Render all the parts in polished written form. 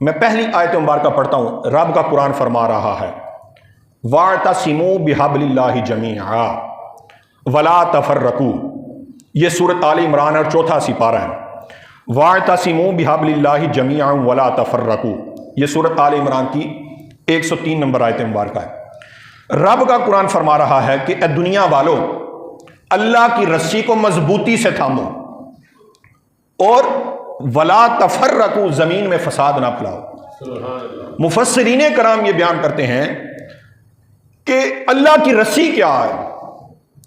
میں پہلی آیت مبارکہ پڑھتا ہوں. رب کا قرآن فرما رہا ہے وَاعْتَصِمُوا بِحَبْلِ اللَّهِ جَمِيعًا وَلَا تَفَرَّقُوا. یہ سورۃ آل عمران اور چوتھا سپارہ ہے. وَاعْتَصِمُوا بِحَبْلِ اللَّهِ جَمِيعًا وَلَا تَفَرَّقُوا. یہ سورۃ آل عمران کی 103 نمبر آیت مبارکہ ہے. رب کا قرآن فرما رہا ہے کہ اے دنیا والو، اللہ کی رسی کو مضبوطی سے تھامو اور ولا تفرقوا، زمین میں فساد نہ پھیلاؤ. مفسرین کرام یہ بیان کرتے ہیں کہ اللہ کی رسی کیا ہے.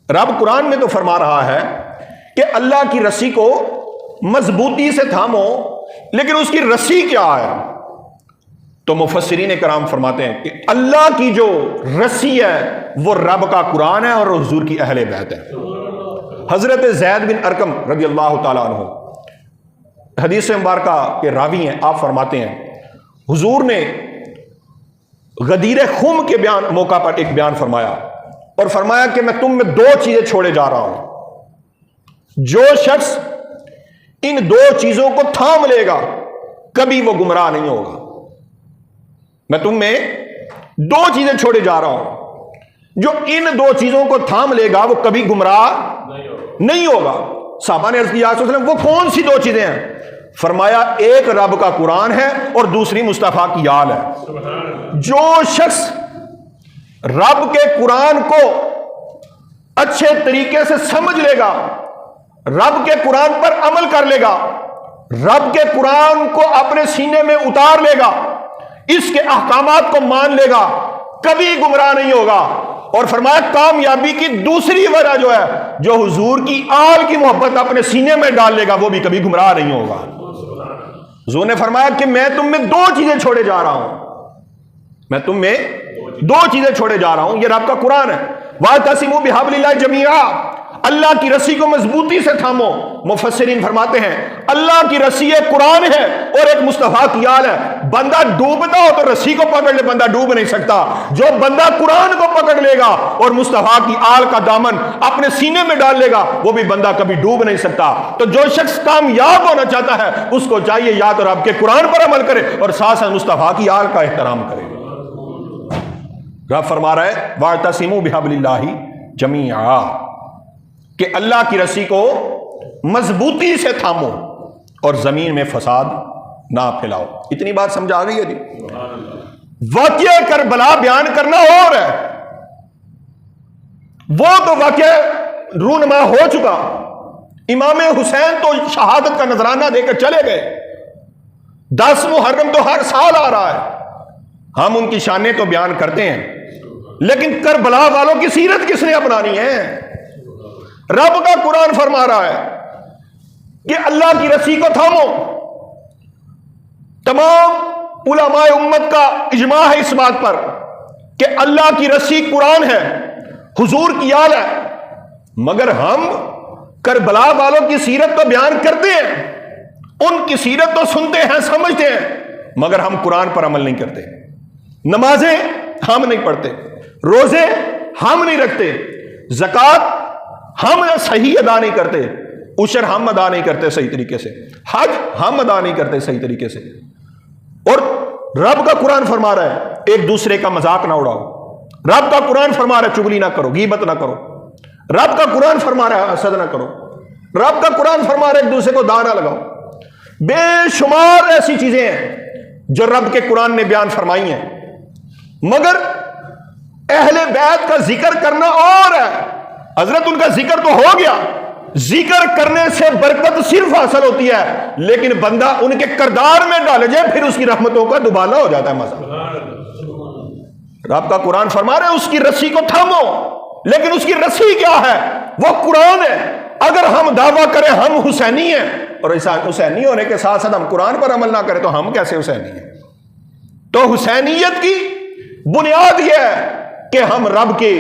رب قرآن میں تو فرما رہا ہے کہ اللہ کی رسی کو مضبوطی سے تھامو، لیکن اس کی رسی کیا ہے؟ تو مفسرین کرام فرماتے ہیں کہ اللہ کی جو رسی ہے وہ رب کا قرآن ہے اور حضور کی اہل بیت ہے. حضرت زید بن ارقم رضی اللہ تعالیٰ عنہ حدیث مبارکہ کے راوی ہیں. آپ فرماتے ہیں حضور نے غدیر خم کے موقع پر ایک بیان فرمایا اور فرمایا کہ میں تم میں دو چیزیں چھوڑے جا رہا ہوں. جو شخص ان دو چیزوں کو تھام لے گا کبھی وہ گمراہ نہیں ہوگا. میں تم میں دو چیزیں چھوڑے جا رہا ہوں، جو ان دو چیزوں کو تھام لے گا وہ کبھی گمراہ نہیں ہوگا. صحابہ نے عرض کیا رسول اللہ، وہ کون سی دو چیزیں ہیں؟ فرمایا ایک رب کا قرآن ہے اور دوسری مصطفیٰ کی آل ہے. جو شخص رب کے قرآن کو اچھے طریقے سے سمجھ لے گا، رب کے قرآن پر عمل کر لے گا، رب کے قرآن کو اپنے سینے میں اتار لے گا، اس کے احکامات کو مان لے گا، کبھی گمراہ نہیں ہوگا. اور فرمایا کامیابی کی دوسری وجہ جو ہے، جو حضور کی آل کی محبت اپنے سینے میں ڈال لے گا وہ بھی کبھی گمراہ نہیں ہوگا. حضور نے فرمایا کہ میں تم میں دو چیزیں چھوڑے جا رہا ہوں، میں تم میں دو چیزیں چھوڑے جا رہا ہوں. یہ رب کا قرآن ہے. وَاعْتَصِمُوا بِحَبْلِ اللَّهِ جَمِيعًا، اللہ کی رسی کو مضبوطی سے تھامو. مفسرین فرماتے ہیں اللہ کی رسی ایک قرآن ہے اور ایک مصطفیٰ کی آل ہے. بندہ ڈوبتا ہو تو رسی کو پکڑ لے، بندہ ڈوب نہیں سکتا. جو بندہ قرآن کو پکڑ لے گا اور مصطفیٰ کی آل کا دامن اپنے سینے میں ڈال لے گا وہ بھی بندہ کبھی ڈوب نہیں سکتا. تو جو شخص کامیاب ہونا چاہتا ہے اس کو چاہیے یا تو رب کے قرآن پر عمل کرے اور ساتھ ساتھ مصطفیٰ کی آل کا احترام کرے. رب فرما رہا ہے وَاعْتَصِمُوا بِحَبْلِ اللَّهِ جَمِيعًا، کہ اللہ کی رسی کو مضبوطی سے تھامو اور زمین میں فساد نہ پھیلاؤ. اتنی بات سمجھ آ گئی ہے جی؟ واقعہ کربلا بیان کرنا اور ہے، وہ تو واقعہ رونما ہو چکا. امام حسین تو شہادت کا نذرانہ دے کر چلے گئے. 10 محرم تو ہر سال آ رہا ہے. ہم ان کی شانیں تو بیان کرتے ہیں، لیکن کربلا والوں کی سیرت کس نے اپنانی ہے؟ رب کا قرآن فرما رہا ہے کہ اللہ کی رسی کو تھامو. تمام علماء امت کا اجماع ہے اس بات پر کہ اللہ کی رسی قرآن ہے، حضور کی آل ہے. مگر ہم کربلا والوں کی سیرت تو بیان کرتے ہیں، ان کی سیرت تو سنتے ہیں، سمجھتے ہیں، مگر ہم قرآن پر عمل نہیں کرتے. نمازیں ہم نہیں پڑھتے، روزے ہم نہیں رکھتے، زکوٰۃ ہم صحیح ادا نہیں کرتے، عشر ہم ادا نہیں کرتے صحیح طریقے سے، حج ہم ادا نہیں کرتے صحیح طریقے سے. اور رب کا قرآن فرما رہا ہے ایک دوسرے کا مذاق نہ اڑاؤ. رب کا قرآن فرما رہا ہے چغلی نہ کرو، غیبت نہ کرو. رب کا قرآن فرما رہا ہے حسد نہ کرو. رب کا قرآن فرما رہا ہے ایک دوسرے کو دانا لگاؤ. بے شمار ایسی چیزیں ہیں جو رب کے قرآن نے بیان فرمائی ہیں، مگر اہل بیت کا ذکر کرنا اور ہے. حضرت ان کا ذکر تو ہو گیا، ذکر کرنے سے برکت صرف حاصل ہوتی ہے، لیکن بندہ ان کے کردار میں ڈالے جائے پھر اس کی رحمتوں کا دوبالا ہو جاتا ہے مزہ. رب کا قرآن فرما رہے اس کی رسی کو تھامو، لیکن اس کی رسی کیا ہے؟ وہ قرآن ہے. اگر ہم دعویٰ کریں ہم حسینی ہیں اور حسینی ہونے کے ساتھ ساتھ ہم قرآن پر عمل نہ کریں تو ہم کیسے حسینی ہیں؟ تو حسینیت کی بنیاد یہ ہے کہ ہم رب کے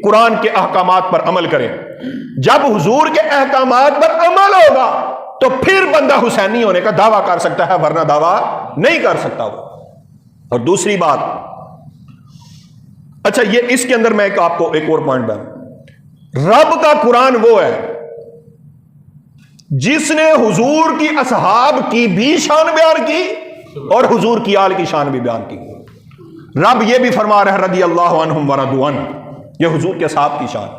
قرآن کے احکامات پر عمل کریں. جب حضور کے احکامات پر عمل ہوگا تو پھر بندہ حسینی ہونے کا دعویٰ کر سکتا ہے، ورنہ دعویٰ نہیں کر سکتا وہ. اور دوسری بات، اچھا یہ اس کے اندر میں آپ کو ایک اور پوائنٹ بیان، رب کا قرآن وہ ہے جس نے حضور کی اصحاب کی بھی شان بیان کی اور حضور کی آل کی شان بھی بیان کی. رب یہ بھی فرما رہا ہے رضی اللہ عنہم ورضوا عنہ، یہ حضور کے صحابہ کی شان.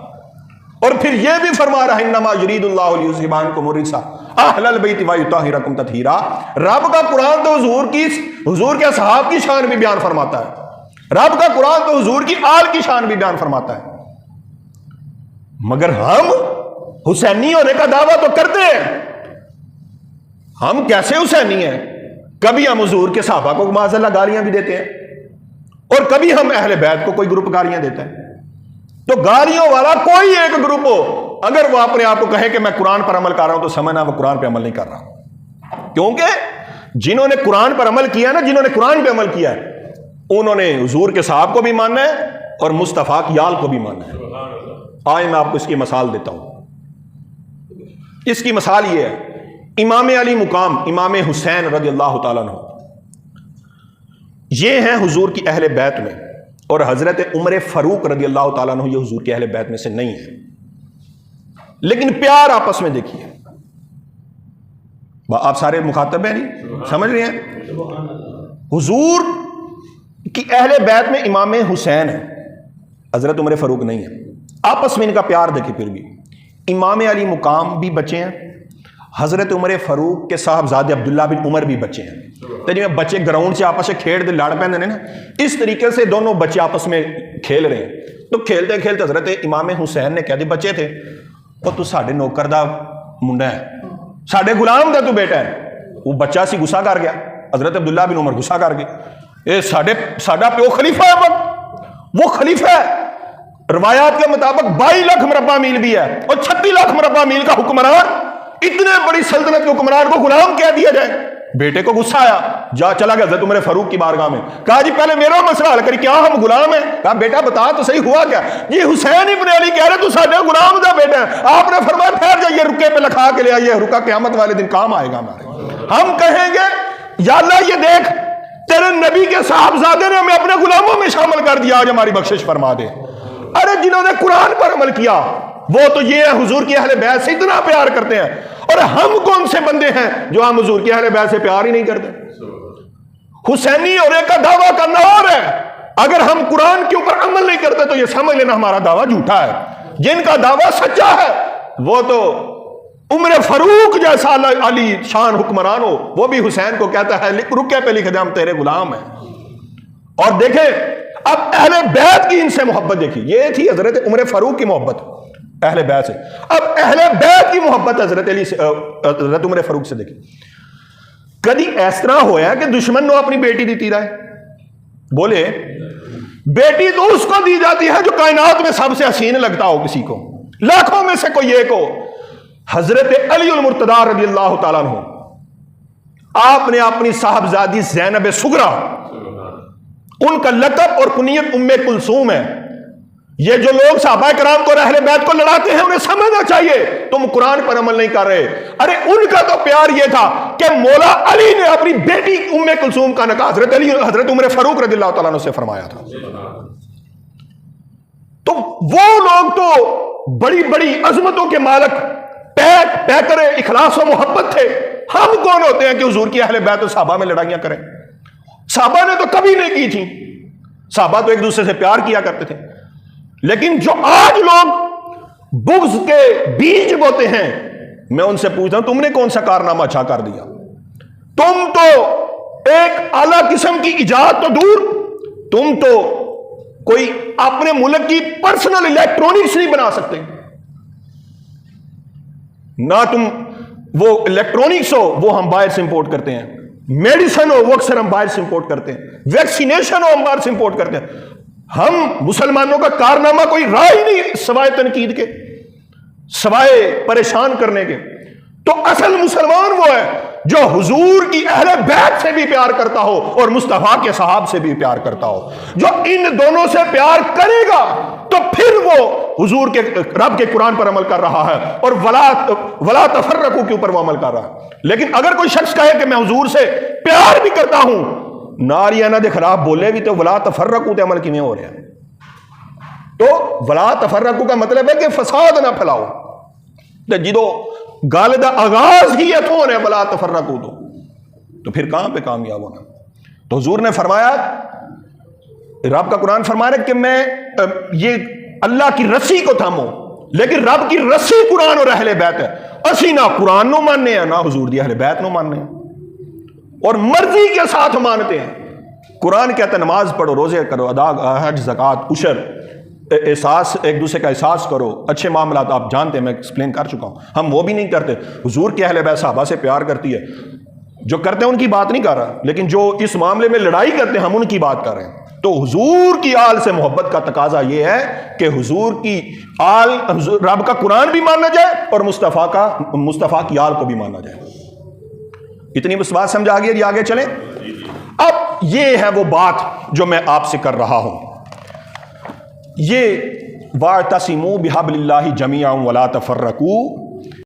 اور پھر یہ بھی فرما رہا ہے انما یرید اللہ لیذھب عنکم الرجس اہل البیت ویطہرکم تطہیرا. رب کا قرآن تو حضور کے صحابہ کی شان بھی بیان فرماتا ہے. رب کا قرآن تو حضور کی آل کی شان بھی بیان فرماتا ہے. مگر ہم حسینی ہونے کا دعویٰ تو کرتے ہیں. ہم کیسے حسینی ہیں؟ کبھی ہم حضور کے صحابہ کو معاذ اللہ گالیاں بھی دیتے ہیں، اور کبھی ہم اہل بیت کو کوئی گروپ گالیاں دیتا ہے. تو گالیوں والا کوئی ایک گروپ ہو، اگر وہ اپنے آپ کو کہے کہ میں قرآن پر عمل کر رہا ہوں تو سمجھنا وہ قرآن پہ عمل نہیں کر رہا. کیونکہ جنہوں نے قرآن پر عمل کیا نا، جنہوں نے قرآن پہ عمل کیا ہے، انہوں نے حضور کے صحابہ کو بھی ماننا ہے اور مصطفیٰ کی آل کو بھی ماننا ہے. آئے میں آپ کو اس کی مثال دیتا ہوں. اس کی مثال یہ ہے، امام علی مقام امام حسین رضی اللہ تعالیٰ عنہ، یہ ہیں حضور کی اہل بیت میں، اور حضرت عمر فاروق رضی اللہ تعالیٰ عنہ یہ حضور کے اہل بیت میں سے نہیں ہے. لیکن پیار آپس میں دیکھیے. آپ سارے مخاطب ہیں، نہیں سمجھ رہے ہیں؟ حضور کی اہل بیت میں امام حسین ہے، حضرت عمر فاروق نہیں ہے. آپس میں ان کا پیار دیکھیں. پھر بھی امام علی مقام بھی بچے ہیں، حضرت عمر فاروق کے صاحبزادے عبداللہ بن عمر بھی بچے ہیں. تو جی بچے گراؤنڈ سے آپس سے کھیل دے لڑ پہ نا، اس طریقے سے دونوں بچے آپس میں کھیل رہے ہیں. تو کھیلتے کھیلتے حضرت امام حسین نے کہہ دی، بچے تھے، وہ تو ساڈے نوکر دا منڈا ہے، ساڈے غلام دا تو بیٹا ہے. وہ بچہ سی غصہ کر گیا، حضرت عبداللہ بن عمر غصہ کر گئے، اے ساڈا پیو خلیفہ ہے، وہ خلیفہ ہے. روایات کے مطابق 22 لاکھ مربع میل بھی ہے، اور 36 لاکھ مربع میل کا حکمران، اتنے بڑی سلطنت کے حکمران کو غلام کہہ دیا جائے. بیٹے کو غصہ آیا، چلا گیا حضرت عمر فاروق کی بارگاہ میں، کہا جی پہلے میرا مسئلہ حل کری، کیا ہم غلام ہیں؟ کہا بیٹا بتا تو صحیح ہوا کیا؟ جی حسین ابن علی کہہ رہے تو ساڈے غلام دا بیٹا ہے. آپ نے فرمایا پھر جائیے رکے پہ لکھا کے لے آئیے، رکا قیامت والے دن کام آئے گا ہمارے. ہم کہیں گے یا اللہ یہ دیکھ تیرے نبی کے صاحبزادے نے ہمیں اپنے غلاموں میں شامل کر دیا، آج ہماری بخشش فرما دے. ارے جنہوں نے قرآن پر عمل کیا وہ تو یہ ہے حضور کی اہل بیت سے اتنا پیار کرتے ہیں، اور ہم کون سے بندے ہیں جو ہم حضور کی اہل بیت سے پیار ہی نہیں کرتے. حسینی ہونے کا دعویٰ کرنا اور ہے، اگر ہم قرآن کے اوپر عمل نہیں کرتے تو یہ سمجھ لینا ہمارا دعویٰ جھوٹا ہے. جن کا دعویٰ سچا ہے وہ تو عمر فاروق جیسا علی شان حکمران ہو، وہ بھی حسین کو کہتا ہے رکے پہ لکھ دے ہم تیرے غلام ہیں. اور دیکھیں اب اہل بیت کی ان سے محبت دیکھی، یہ تھی حضرت عمر فاروق کی محبت اہل بیت سے. اب اہل بیت کی محبت حضرت علی سے، حضرت عمر فاروق سے دیکھی. کدی اس طرح ہوا ہے کہ دشمن نے اپنی بیٹی دیتی رہے؟ بولے بیٹی تو اس کو دی جاتی ہے جو کائنات میں سب سے حسین لگتا ہو، کسی کو لاکھوں میں سے کوئی ایک ہو. حضرت علی المرتضیٰ رضی اللہ تعالیٰ عنہ، آپ نے اپنی صاحبزادی زینب صغریٰ، ان کا لقب اور کنیت ام کلثوم ہے. یہ جو لوگ صحابہ کرام کو اور اہل بیت کو لڑاتے ہیں انہیں سمجھنا چاہیے تم قرآن پر عمل نہیں کر رہے. ارے ان کا تو پیار یہ تھا کہ مولا علی نے اپنی بیٹی ام کلثوم کا نکاح حضرت عمر فاروق رضی اللہ تعالیٰ عنہ سے فرمایا تھا. تو وہ لوگ تو بڑی بڑی عظمتوں کے مالک، پیکر اخلاص و محبت تھے. ہم کون ہوتے ہیں کہ حضور کی اہل بیت و صحابہ میں لڑائیاں کریں؟ صحابہ نے تو کبھی نہیں کی تھی، صحابہ تو ایک دوسرے سے پیار کیا کرتے تھے. لیکن جو آج لوگ بغض کے بیج بوتے ہیں، میں ان سے پوچھتا ہوں تم نے کون سا کارنامہ اچھا کر دیا؟ تم تو ایک اعلیٰ قسم کی ایجاد تو دور، تم تو کوئی اپنے ملک کی پرسنل الیکٹرونکس نہیں بنا سکتے. نہ تم وہ الیکٹرونکس ہو وہ ہم باہر سے امپورٹ کرتے ہیں، میڈیسن ہو وہ اکثر ہم باہر سے امپورٹ کرتے ہیں، ویکسینیشن ہو ہم باہر سے امپورٹ کرتے ہیں. ہم مسلمانوں کا کارنامہ کوئی راہ ہی نہیں سوائے تنقید کے، سوائے پریشان کرنے کے. تو اصل مسلمان وہ ہے جو حضور کی اہل بیت سے بھی پیار کرتا ہو اور مصطفیٰ کے صحاب سے بھی پیار کرتا ہو. جو ان دونوں سے پیار کرے گا تو پھر وہ حضور کے رب کے قرآن پر عمل کر رہا ہے اور ولا تفرقوا کے اوپر وہ عمل کر رہا ہے. لیکن اگر کوئی شخص کہے کہ میں حضور سے پیار بھی کرتا ہوں، ناریانہ دے خلاف بولے بھی تو ولا تفرقوا تے عمل کیویں ہو رہا ہے؟ تو ولا تفرقوا کا مطلب ہے کہ فساد نہ پھیلاؤ. تے جدو گل دا آغاز ہی اتھوں ہے ولا تفرقوا تو پھر کہاں پہ کامیاب ہونا؟ تو حضور نے فرمایا، رب کا قرآن فرما رہا ہے کہ میں یہ اللہ کی رسی کو تھاموں، لیکن رب کی رسی قرآن اور اہل بیت ہے، اسی نہ قرآن نو ماننے ہیں نہ حضور دی اہل بیت نو ماننے ہیں، اور مرضی کے ساتھ مانتے ہیں۔ قرآن کہتا ہے نماز پڑھو، روزے کرو، ادا حج زکوٰۃ عشر، احساس ایک دوسرے کا احساس کرو، اچھے معاملات آپ جانتے ہیں، میں ایکسپلین کر چکا ہوں، ہم وہ بھی نہیں کرتے۔ حضور کی اہل بیت صحابہ سے پیار کرتی ہے، جو کرتے ہیں ان کی بات نہیں کر رہا، لیکن جو اس معاملے میں لڑائی کرتے ہیں ہم ان کی بات کر رہے ہیں۔ تو حضور کی آل سے محبت کا تقاضا یہ ہے کہ حضور کی آل، رب کا قرآن بھی مانا جائے اور مصطفیٰ کی آل کو بھی مانا جائے۔ اتنی بس بات سمجھ آ گئی؟ جی آگے چلیں۔ اب یہ ہے وہ بات جو میں آپ سے کر رہا ہوں، یہ وَاعْتَصِمُوا بِحَبْلِ اللَّهِ جَمِيعًا وَلَا تَفَرَّقُوا،